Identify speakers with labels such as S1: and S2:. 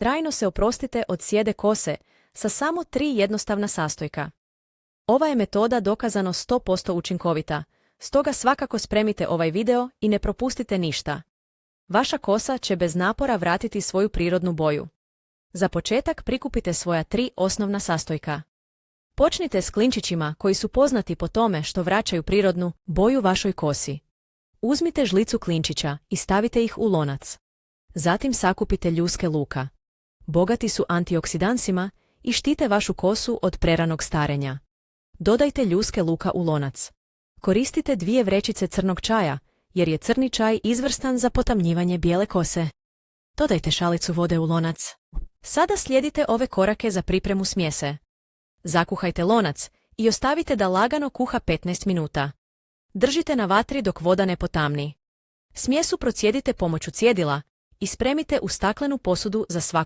S1: Trajno se oprostite od sjede kose sa samo 3 jednostavna sastojka. Ova je metoda dokazano 100% učinkovita, stoga svakako spremite ovaj video i ne propustite ništa. Vaša kosa će bez napora vratiti svoju prirodnu boju. Za početak prikupite svoja 3 osnovna sastojka. Počnite s klinčićima koji su poznati po tome što vraćaju prirodnu boju vašoj kosi. Uzmite žlicu klinčića i stavite ih u lonac. Zatim sakupite ljuske luka. Bogati su antioksidansima i štite vašu kosu od preranog starenja. Dodajte ljuske luka u lonac. Koristite 2 vrećice crnog čaja, jer je crni čaj izvrstan za potamnjivanje bijele kose. Dodajte šalicu vode u lonac. Sada slijedite ove korake za pripremu smjese. Zakuhajte lonac i ostavite da lagano kuha 15 minuta. Držite na vatri dok voda ne potamni. Smjesu procijedite pomoću cjedila i spremite u staklenu posudu za svakodnevno